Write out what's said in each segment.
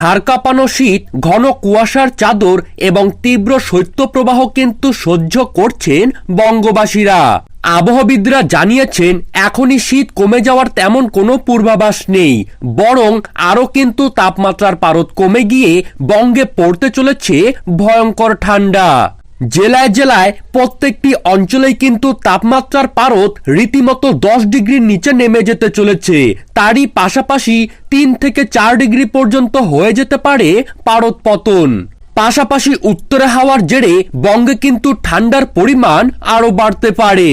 হাড় কাঁপানো শীত, ঘন কুয়াশার চাদর এবং তীব্র শৈত্যপ্রবাহ কিন্তু সহ্য করছেন বঙ্গবাসীরা। আবহাওয়াবিদরা জানিয়েছেন এখনই শীত কমে যাওয়ার তেমন কোনো পূর্বাভাস নেই, বরং আরও কিন্তু তাপমাত্রার পারদ কমে গিয়ে বঙ্গে পড়তে চলেছে ভয়ঙ্কর ঠান্ডা। জেলায় জেলায় প্রত্যেকটি অঞ্চলেই কিন্তু তাপমাত্রার পারদ রীতিমতো 10 ডিগ্রির নিচে নেমে যেতে চলেছে। তারই পাশাপাশি 3 থেকে 4 ডিগ্রি পর্যন্ত হয়ে যেতে পারে পারদ পতন। পাশাপাশি উত্তরে হাওয়ার জেরে বঙ্গে কিন্তু ঠান্ডার পরিমাণ আরো বাড়তে পারে।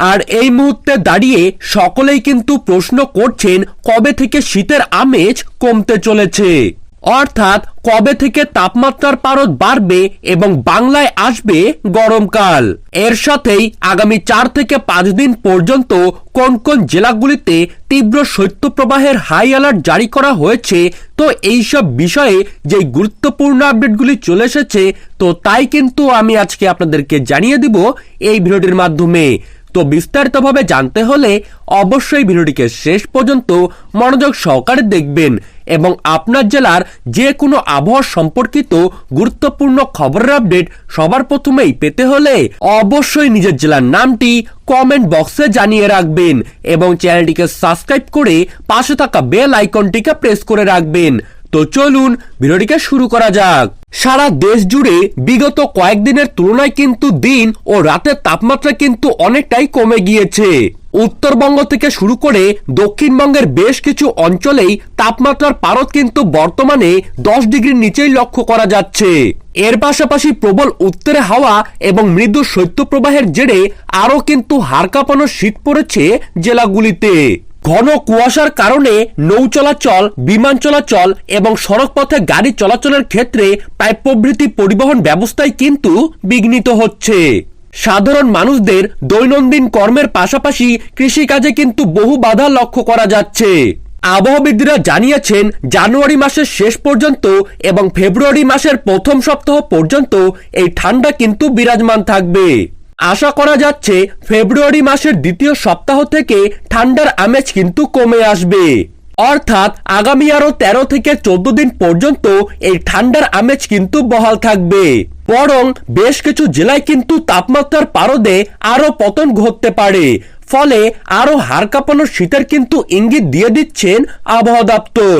আর এই মুহূর্তে দাঁড়িয়ে সকলেই কিন্তু প্রশ্ন করছেন কবে থেকে শীতের আমেজ কমতে চলেছে, অর্থাৎ কবে থেকে তাপমাত্রার পারদ বাড়বে এবং বাংলায় আসবে গরমকাল। এর সাথেই আগামী 4 থেকে 5 দিন পর্যন্ত কোন কোন জেলাগুলিতে তীব্র শৈত্যপ্রবাহের হাই অ্যালার্ট জারি করা হয়েছে, তো এইসব বিষয়ে যে গুরুত্বপূর্ণ আপডেটগুলি চলে এসেছে, তো তাই কিন্তু আমি আজকে আপনাদেরকে জানিয়ে দিব এই ভিডিওটির মাধ্যমে। তো বিস্তারিতভাবে জানতে হলে অবশ্যই ভিডিওটিকে শেষ পর্যন্ত মনোযোগ সহকারে দেখবেন এবং আপনার জেলার যে কোনো আবহাওয়া সম্পর্কিত গুরুত্বপূর্ণ খবরের আপডেট সবার প্রথমেই পেতে হলে অবশ্যই নিজের জেলার নামটি কমেন্ট বক্সে জানিয়ে রাখবেন এবং চ্যানেলটিকে সাবস্ক্রাইব করে পাশে থাকা বেল আইকনটিকে প্রেস করে রাখবেন। তো চলুন ভিডিওটিকে শুরু করা যাক। সারা দেশ জুড়ে বিগত কয়েকদিনের তুলনায় কিন্তু দিন ও রাতের তাপমাত্রা কিন্তু অনেকটাই কমে গিয়েছে। উত্তরবঙ্গ থেকে শুরু করে দক্ষিণবঙ্গের বেশ কিছু অঞ্চলেই তাপমাত্রার পারদ কিন্তু বর্তমানে 10 ডিগ্রির নিচেই লক্ষ্য করা যাচ্ছে। এর পাশাপাশি প্রবল উত্তরে হাওয়া এবং মৃদু শৈত্যপ্রবাহের জেরে আরও কিন্তু হাড় কাঁপানো শীত পড়েছে জেলাগুলিতে। ঘন কুয়াশার কারণে নৌ চলাচল, বিমান চলাচল এবং সড়ক পথে গাড়ি চলাচলের ক্ষেত্রে প্রায় প্রভৃতি পরিবহন ব্যবস্থায় কিন্তু বিঘ্নিত হচ্ছে। সাধারণ মানুষদের দৈনন্দিন কর্মের পাশাপাশি কৃষিকাজে কিন্তু বহু বাধা লক্ষ্য করা যাচ্ছে। আবহাওয়াবিদরা জানিয়েছেন জানুয়ারি মাসের শেষ পর্যন্ত এবং ফেব্রুয়ারি মাসের প্রথম সপ্তাহ পর্যন্ত এই ঠান্ডা কিন্তু বিরাজমান থাকবে। আশা করা যাচ্ছে ফেব্রুয়ারি মাসের দ্বিতীয় সপ্তাহ থেকে ঠান্ডার আমেজ কিন্তু কমে আসবে, অর্থাৎ আগামী আরো 13 থেকে 14 দিন পর্যন্ত এই ঠান্ডার আমেজ কিন্তু বহাল থাকবে। বরং বেশ কিছু জেলায় কিন্তু তাপমাত্রার পারদে আরো পতন ঘটতে পারে, ফলে আরো হাড় কাঁপানো শীতের কিন্তু ইঙ্গিত দিয়ে দিচ্ছেন আবহাওয়া দপ্তর।